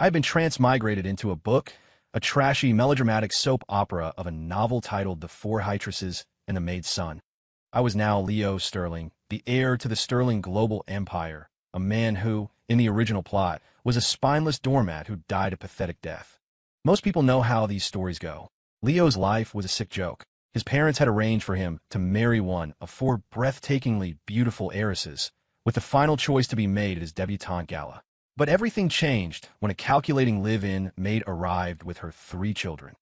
I had been transmigrated into a book, a trashy melodramatic soap opera of a novel titled The Four Heartresses and the Maid's Son. I was now Leo Sterling, the heir to the Sterling global empire, a man who, in the original plot, was a spineless doormat who died a pathetic death. Most people know how these stories go. Leo's life was a sick joke. His parents had arranged for him to marry one of four breathtakingly beautiful heiresses, with the final choice to be made at his debutante gala. But everything changed when a calculating live-in maid arrived with her 3 children.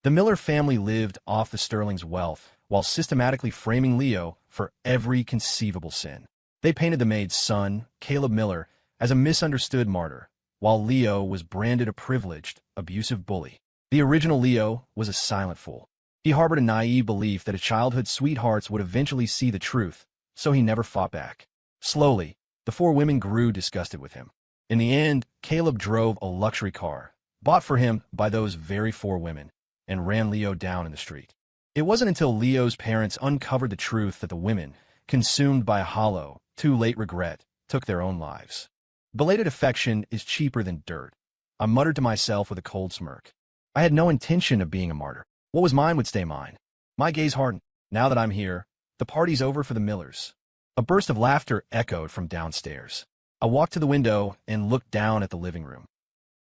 The Miller family lived off the Sterling's wealth while systematically framing Leo for every conceivable sin. They painted the maid's son, Caleb Miller, as a misunderstood martyr, while Leo was branded a privileged, abusive bully. The original Leo was a silent fool. He harbored a naive belief that his childhood sweethearts would eventually see the truth, so he never fought back. Slowly, the 4 women grew disgusted with him. In the end, Caleb drove a luxury car, bought for him by those very 4 women, and ran Leo down in the street. It wasn't until Leo's parents uncovered the truth that the women, consumed by a hollow, too late regret, took their own lives. Belated affection is cheaper than dirt. I muttered to myself with a cold smirk. I had no intention of being a martyr. What was mine would stay mine. My gaze hardened. Now that I'm here, the party's over for the Millers. A burst of laughter echoed from downstairs. I walked to the window and looked down at the living room.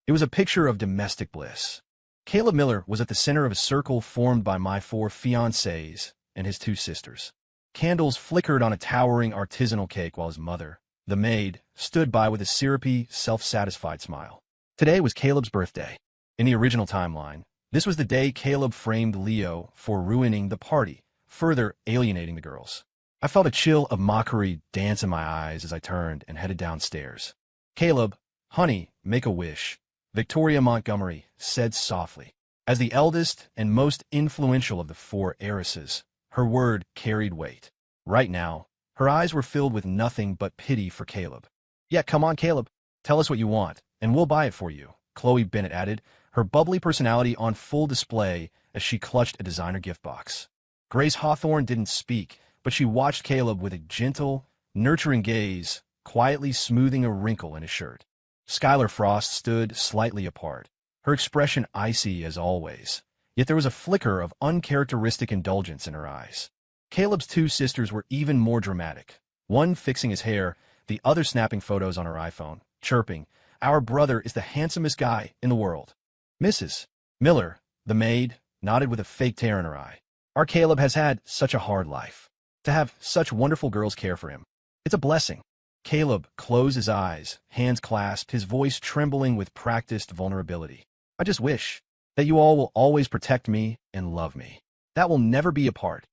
It was a picture of domestic bliss. Caleb Miller was at the center of a circle formed by my 4 fiancées and his 2 sisters. Candles flickered on a towering artisanal cake while his mother, the maid, stood by with a syrupy, self-satisfied smile. Today was Caleb's birthday. In the original timeline, this was the day Caleb framed Leo for ruining the party, further alienating the girls. I felt a chill of mockery dance in my eyes as I turned and headed downstairs. Caleb, honey, make a wish, Victoria Montgomery said softly. As the eldest and most influential of the 4 heiresses, her word carried weight. Right now, her eyes were filled with nothing but pity for Caleb. Yeah, come on, Caleb. Tell us what you want, and we'll buy it for you, Chloe Bennett added, her bubbly personality on full display as she clutched a designer gift box. Grace Hawthorne didn't speak, but she watched Caleb with a gentle, nurturing gaze, quietly smoothing a wrinkle in his shirt. Skylar Frost stood slightly apart, her expression icy as always, yet there was a flicker of uncharacteristic indulgence in her eyes. Caleb's 2 sisters were even more dramatic, one fixing his hair, the other snapping photos on her iPhone, chirping, "Our brother is the handsomest guy in the world." Mrs. Miller, the maid, nodded with a fake tear in her eye. Our Caleb has had such a hard life. To have such wonderful girls care for him. It's a blessing. Caleb closed his eyes, hands clasped, his voice trembling with practiced vulnerability. I just wish that you all will always protect me and love me. That will never be apart.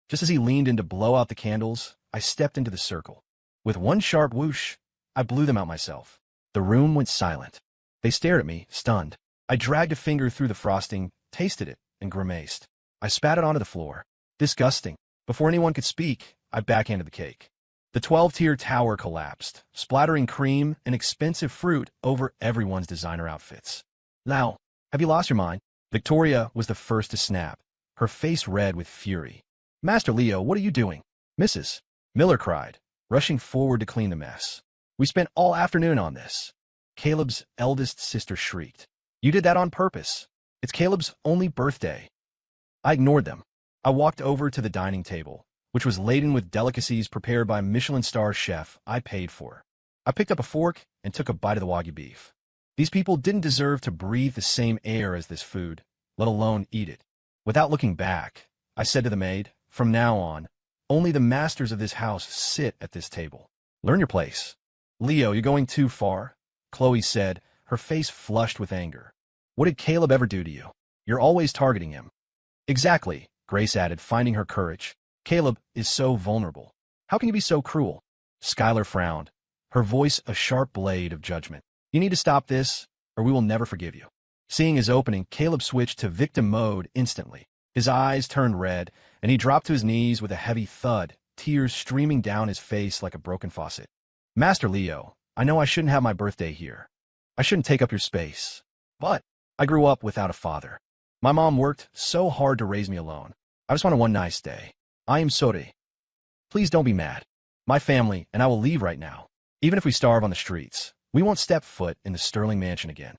Just as he leaned in to blow out the candles, I stepped into the circle. With one sharp whoosh, I blew them out myself. The room went silent. They stared at me, stunned. I dragged a finger through the frosting, tasted it, and grimaced. I spat it onto the floor. Disgusting. Before anyone could speak, I backhanded the cake. The 12-tier tower collapsed, splattering cream and expensive fruit over everyone's designer outfits. Now, have you lost your mind? Victoria was the first to snap, her face red with fury. Master Leo, what are you doing? Mrs. Miller cried, rushing forward to clean the mess. We spent all afternoon on this. Caleb's eldest sister shrieked. You did that on purpose. It's Caleb's only birthday. I ignored them. I walked over to the dining table, which was laden with delicacies prepared by a Michelin-star chef I paid for. I picked up a fork and took a bite of the Wagyu beef. These people didn't deserve to breathe the same air as this food, let alone eat it. Without looking back, I said to the maid, from now on, only the masters of this house sit at this table. Learn your place. Leo, you're going too far, Chloe said, her face flushed with anger. What did Caleb ever do to you? You're always targeting him. Exactly, Grace added, finding her courage. Caleb is so vulnerable. How can you be so cruel? Skylar frowned, her voice a sharp blade of judgment. You need to stop this, or we will never forgive you. Seeing his opening, Caleb switched to victim mode instantly. His eyes turned red, and he dropped to his knees with a heavy thud, tears streaming down his face like a broken faucet. Master Leo, I know I shouldn't have my birthday here. I shouldn't take up your space. But I grew up without a father. My mom worked so hard to raise me alone. I just wanted one nice day. I am sorry. Please don't be mad. My family and I will leave right now. Even if we starve on the streets, we won't step foot in the Sterling mansion again.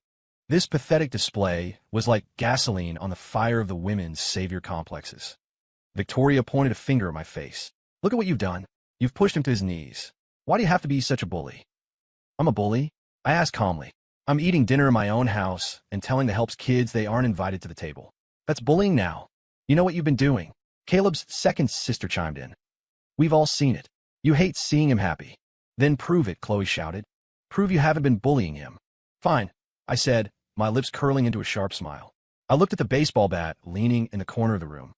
This pathetic display was like gasoline on the fire of the women's savior complexes. Victoria pointed a finger at my face. Look at what you've done. You've pushed him to his knees. Why do you have to be such a bully? I'm a bully? I asked calmly. I'm eating dinner in my own house and telling the help's kids they aren't invited to the table. That's bullying now. You know what you've been doing? Caleb's second sister chimed in. We've all seen it. You hate seeing him happy. Then prove it, Chloe shouted. Prove you haven't been bullying him. Fine, I said, my lips curling into a sharp smile. I looked at the baseball bat leaning in the corner of the room.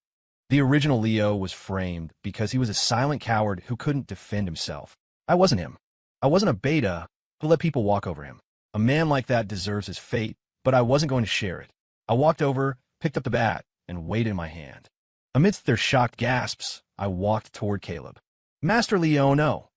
The original Leo was framed because he was a silent coward who couldn't defend himself. I wasn't him. I wasn't a beta who let people walk over him. A man like that deserves his fate, but I wasn't going to share it. I walked over, picked up the bat, and weighed it in my hand. Amidst their shocked gasps, I walked toward Caleb. Master Leo, no.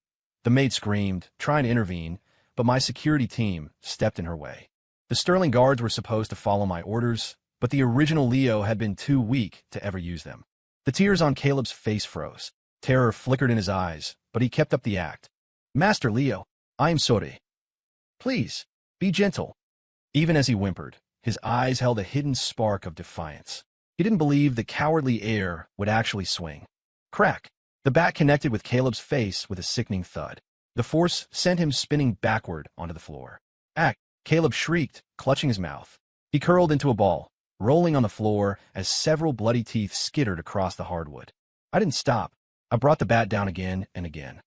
The maid screamed, trying to intervene, but my security team stepped in her way. The Sterling guards were supposed to follow my orders, but the original Leo had been too weak to ever use them. The tears on Caleb's face froze. Terror flickered in his eyes, but he kept up the act. Master Leo, I am sorry. Please, be gentle. Even as he whimpered, his eyes held a hidden spark of defiance. He didn't believe the cowardly air would actually swing. Crack! The bat connected with Caleb's face with a sickening thud. The force sent him spinning backward onto the floor. Ack! Caleb shrieked, clutching his mouth. He curled into a ball, rolling on the floor as several bloody teeth skittered across the hardwood. I didn't stop. I brought the bat down again and again.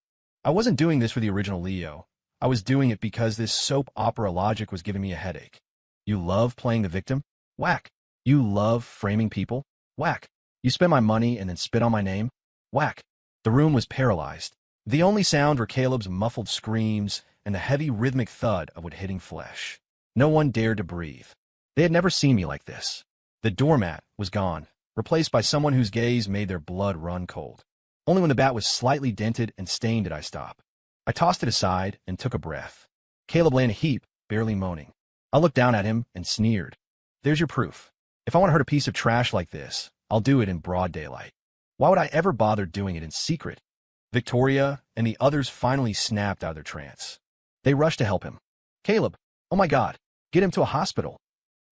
I wasn't doing this for the original Leo. I was doing it because this soap opera logic was giving me a headache. You love playing the victim? Whack. You love framing people? Whack. You spend my money and then spit on my name? Whack. The room was paralyzed. The only sound were Caleb's muffled screams and the heavy rhythmic thud of wood hitting flesh. No one dared to breathe. They had never seen me like this. The doormat was gone, replaced by someone whose gaze made their blood run cold. Only when the bat was slightly dented and stained did I stop. I tossed it aside and took a breath. Caleb lay in a heap, barely moaning. I looked down at him and sneered. There's your proof. If I want to hurt a piece of trash like this, I'll do it in broad daylight. Why would I ever bother doing it in secret? Victoria and the others finally snapped out of their trance. They rushed to help him. Caleb, oh my God, get him to a hospital.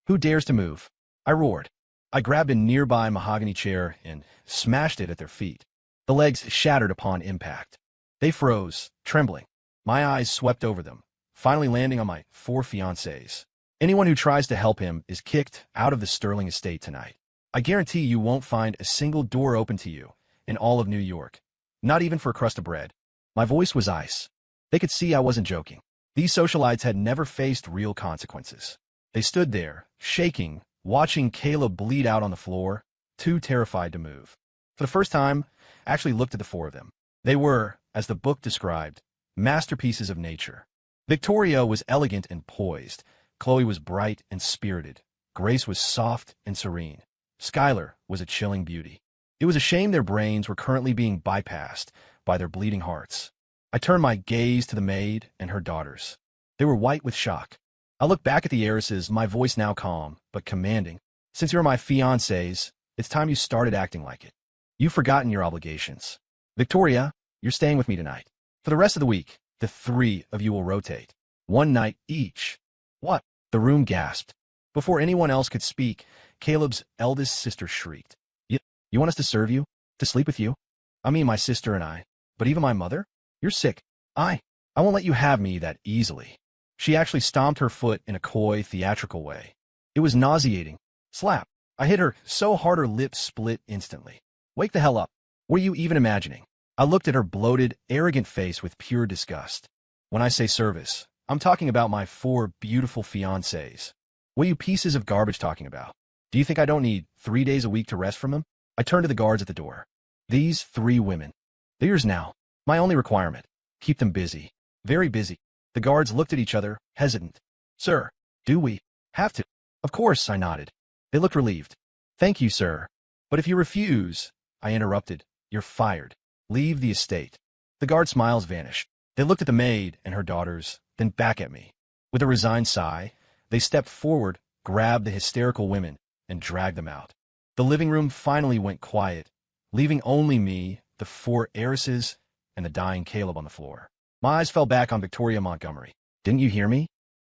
Who dares to move? I roared. I grabbed a nearby mahogany chair and smashed it at their feet. The legs shattered upon impact. They froze, trembling. My eyes swept over them, finally landing on my 4 fiancés. Anyone who tries to help him is kicked out of the Sterling estate tonight. I guarantee you won't find a single door open to you in all of New York. Not even for a crust of bread. My voice was ice. They could see I wasn't joking. These socialites had never faced real consequences. They stood there, shaking, watching Caleb bleed out on the floor, too terrified to move. For the first time, I actually looked at the 4 of them. They were, as the book described, masterpieces of nature. Victoria was elegant and poised. Chloe was bright and spirited. Grace was soft and serene. Skylar was a chilling beauty. It was a shame their brains were currently being bypassed by their bleeding hearts. I turned my gaze to the maid and her daughters. They were white with shock. I looked back at the heiresses, my voice now calm, but commanding. Since you're my fiancés, it's time you started acting like it. You've forgotten your obligations. Victoria, you're staying with me tonight. For the rest of the week, the 3 of you will rotate. 1 night each. What? The room gasped. Before anyone else could speak, Caleb's eldest sister shrieked. You want us to serve you? To sleep with you? I mean my sister and I. But even my mother? You're sick. I won't let you have me that easily. She actually stomped her foot in a coy, theatrical way. It was nauseating. Slap. I hit her so hard her lips split instantly. Wake the hell up. What are you even imagining? I looked at her bloated, arrogant face with pure disgust. When I say service, I'm talking about my 4 beautiful fiancés. What are you pieces of garbage talking about? Do you think I don't need 3 days a week to rest from them? I turned to the guards at the door. These 3 women. They're yours now. My only requirement. Keep them busy. Very busy. The guards looked at each other, hesitant. Sir, do we have to? Of course, I nodded. They looked relieved. Thank you, sir. But if you refuse, I interrupted, you're fired. Leave the estate. The guard smiles vanished. They looked at the maid and her daughters, then back at me. With a resigned sigh, they stepped forward, grabbed the hysterical women, and dragged them out. The living room finally went quiet, leaving only me, the 4 heiresses, and the dying Caleb on the floor. My eyes fell back on Victoria Montgomery. Didn't you hear me?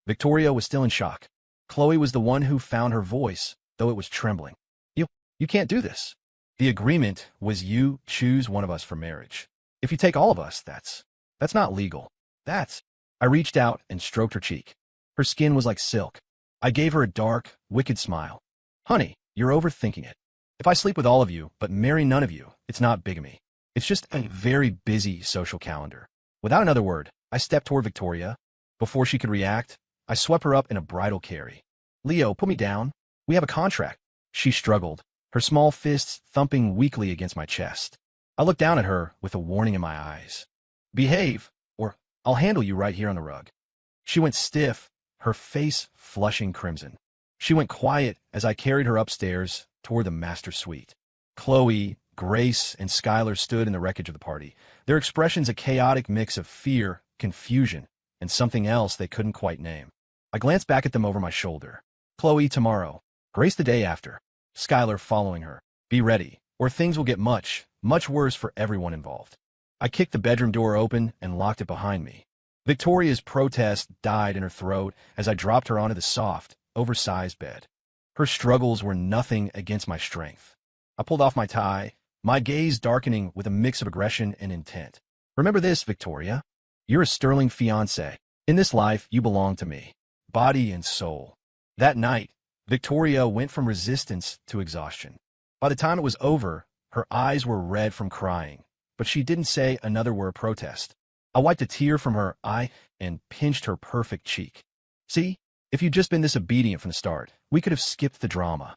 Victoria was still in shock. Chloe was the one who found her voice, though it was trembling. You, you can't do this. The agreement was you choose one of us for marriage. If you take all of us, that's not legal. That's... I reached out and stroked her cheek. Her skin was like silk. I gave her a dark, wicked smile. Honey, you're overthinking it. If I sleep with all of you, but marry none of you, it's not bigamy. It's just a very busy social calendar. Without another word, I stepped toward Victoria. Before she could react, I swept her up in a bridal carry. Leo, put me down. We have a contract. She struggled, her small fists thumping weakly against my chest. I looked down at her with a warning in my eyes. Behave, or I'll handle you right here on the rug. She went stiff, her face flushing crimson. She went quiet as I carried her upstairs toward the master suite. Chloe, Grace, and Skylar stood in the wreckage of the party, their expressions a chaotic mix of fear, confusion, and something else they couldn't quite name. I glanced back at them over my shoulder. Chloe tomorrow, Grace the day after, Skylar following her. Be ready, or things will get much, much worse for everyone involved. I kicked the bedroom door open and locked it behind me. Victoria's protest died in her throat as I dropped her onto the soft, oversized bed. Her struggles were nothing against my strength. I pulled off my tie, my gaze darkening with a mix of aggression and intent. Remember this, Victoria. You're a sterling fiancé. In this life, you belong to me, body and soul. That night, Victoria went from resistance to exhaustion. By the time it was over, her eyes were red from crying, but she didn't say another word of protest. I wiped a tear from her eye and pinched her perfect cheek. See, if you'd just been this obedient from the start, we could have skipped the drama.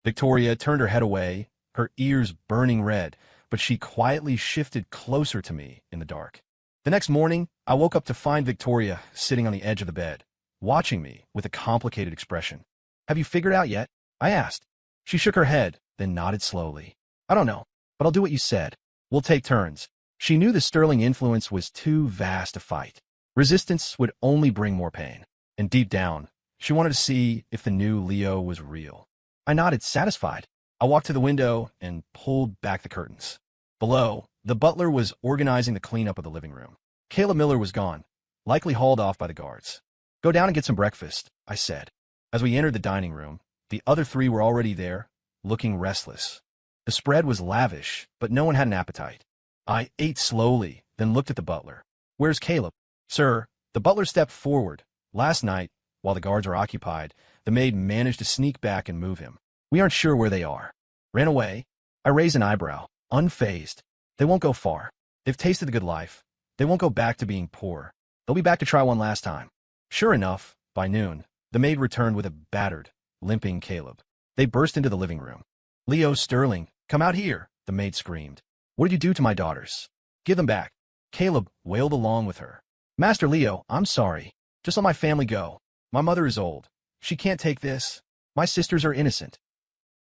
Victoria turned her head away, her ears burning red, but she quietly shifted closer to me in the dark. The next morning, I woke up to find Victoria sitting on the edge of the bed, watching me with a complicated expression. Have you figured out yet? I asked. She shook her head, then nodded slowly. I don't know, but I'll do what you said. We'll take turns. She knew the sterling influence was too vast to fight. Resistance would only bring more pain. And deep down, she wanted to see if the new Leo was real. I nodded, satisfied. I walked to the window and pulled back the curtains. Below, the butler was organizing the cleanup of the living room. Caleb Miller was gone, likely hauled off by the guards. Go down and get some breakfast, I said. As we entered the dining room, the other three were already there, looking restless. The spread was lavish, but no one had an appetite. I ate slowly, then looked at the butler. Where's Caleb? Sir, the butler stepped forward. Last night, while the guards were occupied, the maid managed to sneak back and move him. We aren't sure where they are. Ran away? I raised an eyebrow, unfazed. They won't go far. They've tasted the good life. They won't go back to being poor. They'll be back to try one last time. Sure enough, by noon, the maid returned with a battered, limping Caleb. They burst into the living room. Leo Sterling, come out here, the maid screamed. What did you do to my daughters? Give them back. Caleb wailed along with her. Master Leo, I'm sorry. Just let my family go. My mother is old. She can't take this. My sisters are innocent.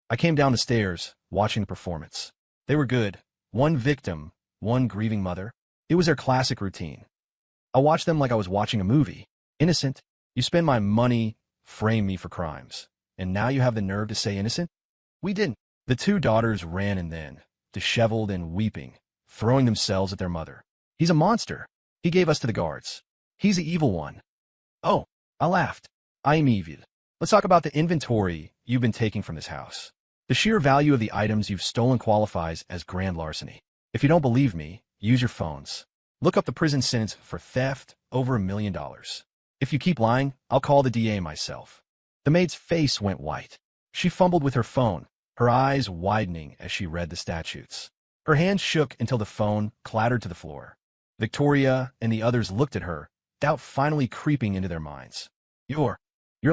I came down the stairs, watching the performance. They were good. One victim, one grieving mother. It was their classic routine. I watched them like I was watching a movie. Innocent? You spend my money, frame me for crimes. And now you have the nerve to say innocent? We didn't. The two daughters ran and then, disheveled and weeping, throwing themselves at their mother. He's a monster. He gave us to the guards. He's the evil one. Oh, I laughed. I'm evil. Let's talk about the inventory you've been taking from this house. The sheer value of the items you've stolen qualifies as grand larceny. If you don't believe me, use your phones. Look up the prison sentence for theft over $1 million. If you keep lying, I'll call the DA myself. The maid's face went white. She fumbled with her phone, her eyes widening as she read the statutes. Her hands shook until the phone clattered to the floor. Victoria and the others looked at her, doubt finally creeping into their minds. You're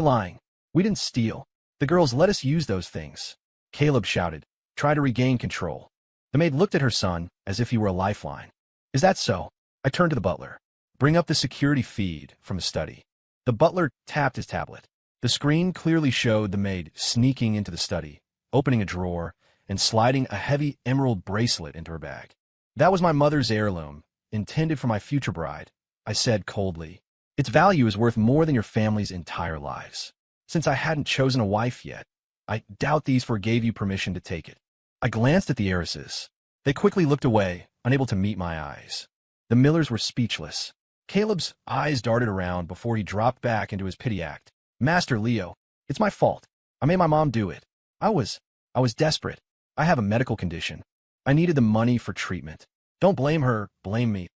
lying. We didn't steal. The girls let us use those things. Caleb shouted, try to regain control. The maid looked at her son as if he were a lifeline. Is that so? I turned to the butler. Bring up the security feed from the study. The butler tapped his tablet. The screen clearly showed the maid sneaking into the study, opening a drawer, and sliding a heavy emerald bracelet into her bag. That was my mother's heirloom, intended for my future bride, I said coldly. Its value is worth more than your family's entire lives. Since I hadn't chosen a wife yet, I doubt these four gave you permission to take it. I glanced at the heiresses. They quickly looked away, unable to meet my eyes. The Millers were speechless. Caleb's eyes darted around before he dropped back into his pity act. Master Leo, It's my fault. I made my mom do it. I was desperate. I have a medical condition. I needed the money for treatment. Don't blame her, blame me.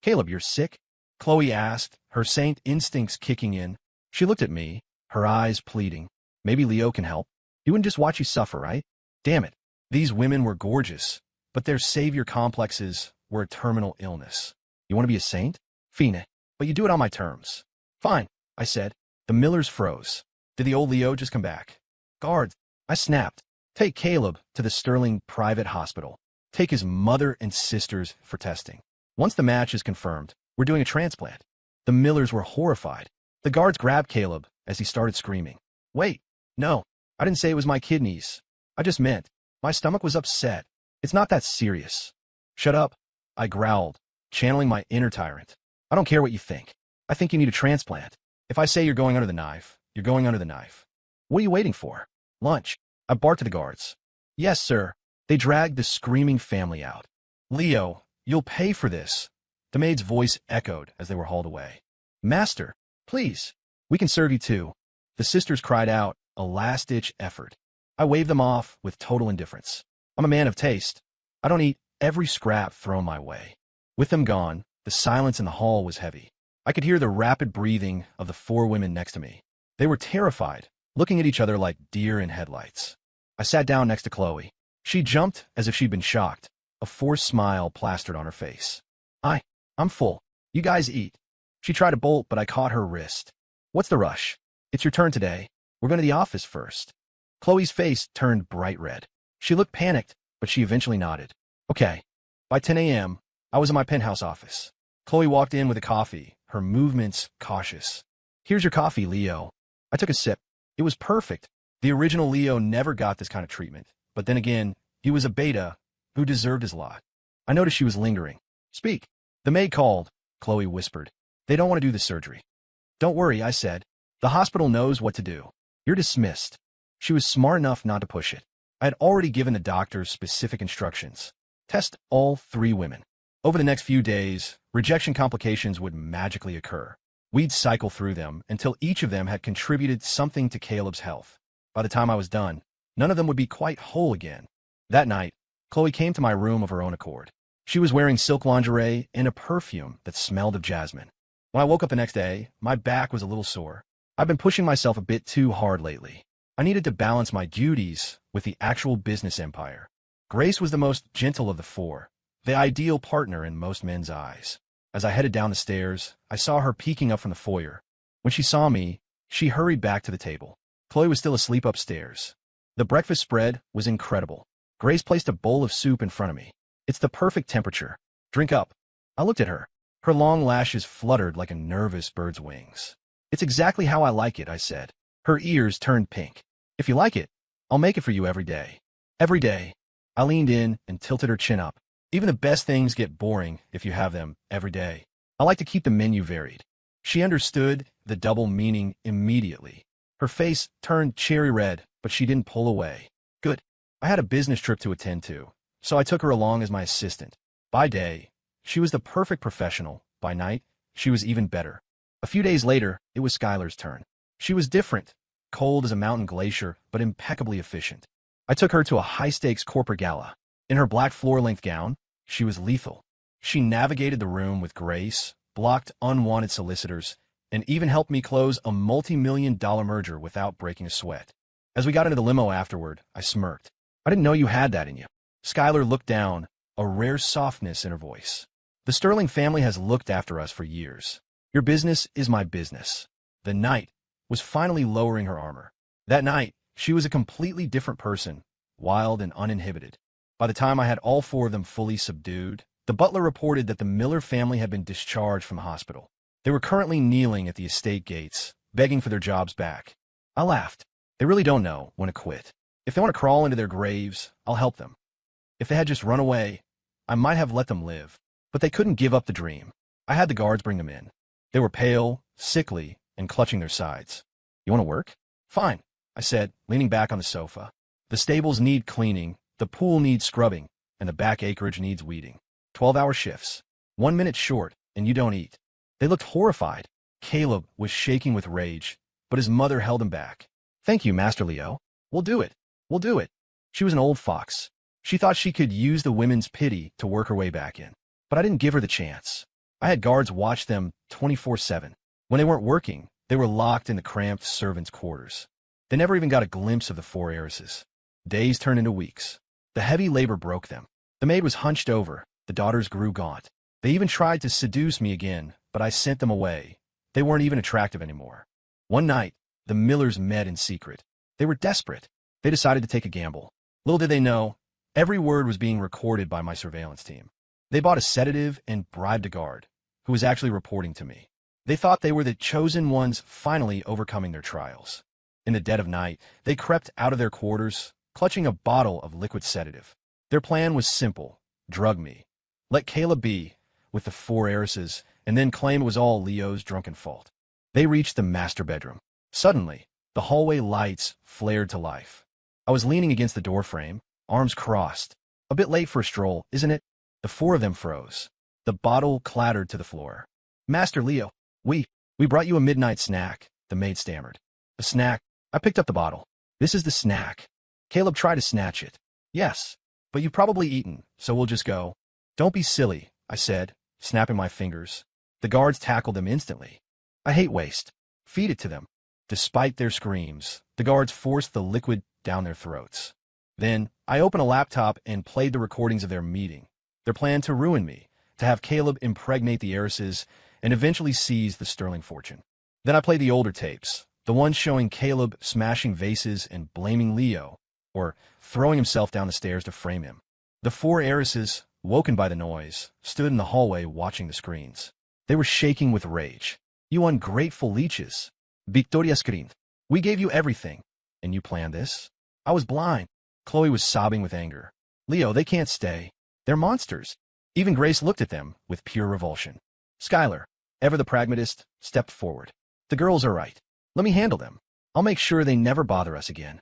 Caleb, you're sick? Chloe asked, her saint instincts kicking in. She looked at me, her eyes pleading. Maybe Leo can help. He wouldn't just watch you suffer, right? Damn it. These women were gorgeous, but their savior complexes were a terminal illness. You want to be a saint? Fine, but you do it on my terms. Fine, I said. The Millers froze. Did the old Leo just come back? Guards, I snapped. Take Caleb to the Sterling private hospital. Take his mother and sisters for testing. Once the match is confirmed, we're doing a transplant. The Millers were horrified. The guards grabbed Caleb as he started screaming. Wait, no, I didn't say it was my kidneys. I just meant my stomach was upset. It's not that serious. Shut up, I growled, channeling my inner tyrant. I don't care what you think. I think you need a transplant. If I say you're going under the knife, you're going under the knife. What are you waiting for? Lunch. I barked to the guards. Yes, sir. They dragged the screaming family out. Leo, you'll pay for this. The maid's voice echoed as they were hauled away. Master, please, we can serve you too. The sisters cried out, a last-ditch effort. I waved them off with total indifference. I'm a man of taste. I don't eat every scrap thrown my way. With them gone, the silence in the hall was heavy. I could hear the rapid breathing of the four women next to me. They were terrified, looking at each other like deer in headlights. I sat down next to Chloe. She jumped as if she'd been shocked, a forced smile plastered on her face. I'm full. You guys eat. She tried to bolt, but I caught her wrist. What's the rush? It's your turn today. We're going to the office first. Chloe's face turned bright red. She looked panicked, but she eventually nodded. Okay. By 10 a.m., I was in my penthouse office. Chloe walked in with a coffee, her movements cautious. Here's your coffee, Leo. I took a sip. It was perfect. The original Leo never got this kind of treatment, but then again, he was a beta who deserved his lot. I noticed she was lingering. Speak. The maid called, Chloe whispered. They don't want to do the surgery. Don't worry, I said. The hospital knows what to do. You're dismissed. She was smart enough not to push it. I had already given the doctors specific instructions. Test all three women. Over the next few days, rejection complications would magically occur. We'd cycle through them until each of them had contributed something to Caleb's health. By the time I was done, none of them would be quite whole again. That night, Chloe came to my room of her own accord. She was wearing silk lingerie and a perfume that smelled of jasmine. When I woke up the next day, my back was a little sore. I've been pushing myself a bit too hard lately. I needed to balance my duties with the actual business empire. Grace was the most gentle of the four, the ideal partner in most men's eyes. As I headed down the stairs, I saw her peeking up from the foyer. When she saw me, she hurried back to the table. Chloe was still asleep upstairs. The breakfast spread was incredible. Grace placed a bowl of soup in front of me. It's the perfect temperature. Drink up. I looked at her. Her long lashes fluttered like a nervous bird's wings. It's exactly how I like it, I said. Her ears turned pink. If you like it, I'll make it for you every day. Every day. I leaned in and tilted her chin up. Even the best things get boring if you have them every day. I like to keep the menu varied. She understood the double meaning immediately. Her face turned cherry red, but she didn't pull away. Good. I had a business trip to attend to, so I took her along as my assistant. By day, she was the perfect professional. By night, she was even better. A few days later, it was Skylar's turn. She was different, cold as a mountain glacier, but impeccably efficient. I took her to a high-stakes corporate gala. In her black floor-length gown, she was lethal. She navigated the room with grace, blocked unwanted solicitors, and even helped me close a multi-million-dollar merger without breaking a sweat. As we got into the limo afterward, I smirked. I didn't know you had that in you. Skylar looked down, a rare softness in her voice. The Sterling family has looked after us for years. Your business is my business. The knight was finally lowering her armor. That night, she was a completely different person, wild and uninhibited. By the time I had all four of them fully subdued, the butler reported that the Miller family had been discharged from the hospital. They were currently kneeling at the estate gates, begging for their jobs back. I laughed. They really don't know when to quit. If they want to crawl into their graves, I'll help them. If they had just run away, I might have let them live. But they couldn't give up the dream. I had the guards bring them in. They were pale, sickly, and clutching their sides. You want to work? Fine, I said, leaning back on the sofa. The stables need cleaning, the pool needs scrubbing, and the back acreage needs weeding. 12-hour shifts. 1 minute short, and you don't eat. They looked horrified. Caleb was shaking with rage, but his mother held him back. Thank you, Master Leo. We'll do it. We'll do it. She was an old fox. She thought she could use the women's pity to work her way back in. But I didn't give her the chance. I had guards watch them 24/7. When they weren't working, they were locked in the cramped servants' quarters. They never even got a glimpse of the four heiresses. Days turned into weeks. The heavy labor broke them. The maid was hunched over. The daughters grew gaunt. They even tried to seduce me again, but I sent them away. They weren't even attractive anymore. One night, the Millers met in secret. They were desperate. They decided to take a gamble. Little did they know, every word was being recorded by my surveillance team. They bought a sedative and bribed a guard, who was actually reporting to me. They thought they were the chosen ones finally overcoming their trials. In the dead of night, they crept out of their quarters, clutching a bottle of liquid sedative. Their plan was simple: drug me. Let Caleb be, with the four heiresses, and then claim it was all Leo's drunken fault. They reached the master bedroom. Suddenly, the hallway lights flared to life. I was leaning against the doorframe, arms crossed. A bit late for a stroll, isn't it? The four of them froze. The bottle clattered to the floor. Master Leo, we brought you a midnight snack, the maid stammered. A snack? I picked up the bottle. This is the snack. Caleb tried to snatch it. Yes, but you've probably eaten, so we'll just go. Don't be silly, I said, snapping my fingers. The guards tackled them instantly. I hate waste. Feed it to them. Despite their screams, the guards forced the liquid down their throats. Then, I opened a laptop and played the recordings of their meeting. Their plan to ruin me, to have Caleb impregnate the heiresses, and eventually seize the sterling fortune. Then I played the older tapes, the ones showing Caleb smashing vases and blaming Leo, or throwing himself down the stairs to frame him. The four heiresses, woken by the noise, stood in the hallway watching the screens. They were shaking with rage. You ungrateful leeches. Victoria screamed. We gave you everything. And you planned this? I was blind. Chloe was sobbing with anger. Leo, they can't stay. They're monsters. Even Grace looked at them with pure revulsion. Skylar, ever the pragmatist, stepped forward. The girls are right. Let me handle them. I'll make sure they never bother us again.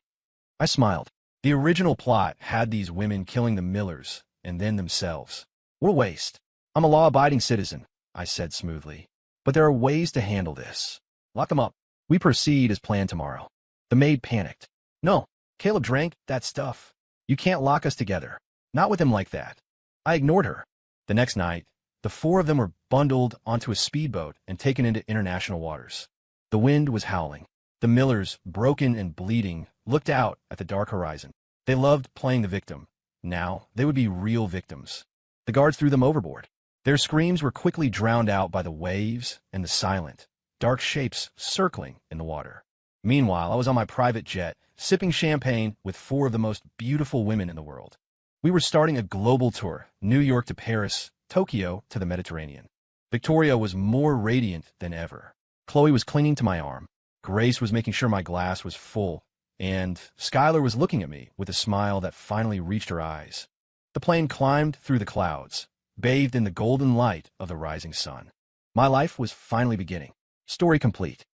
I smiled. The original plot had these women killing the Millers, and then themselves. What a waste. I'm a law-abiding citizen, I said smoothly. But there are ways to handle this. Lock them up. We proceed as planned tomorrow. The maid panicked. No, Caleb drank that stuff. You can't lock us together. Not with him like that. I ignored her. The next night, the four of them were bundled onto a speedboat and taken into international waters. The wind was howling. The Millers, broken and bleeding, looked out at the dark horizon. They loved playing the victim. Now, they would be real victims. The guards threw them overboard. Their screams were quickly drowned out by the waves and the silent, dark shapes circling in the water. Meanwhile, I was on my private jet, sipping champagne with four of the most beautiful women in the world. We were starting a global tour, New York to Paris, Tokyo to the Mediterranean. Victoria was more radiant than ever. Chloe was clinging to my arm. Grace was making sure my glass was full, and Skylar was looking at me with a smile that finally reached her eyes. The plane climbed through the clouds, bathed in the golden light of the rising sun. My life was finally beginning. Story complete.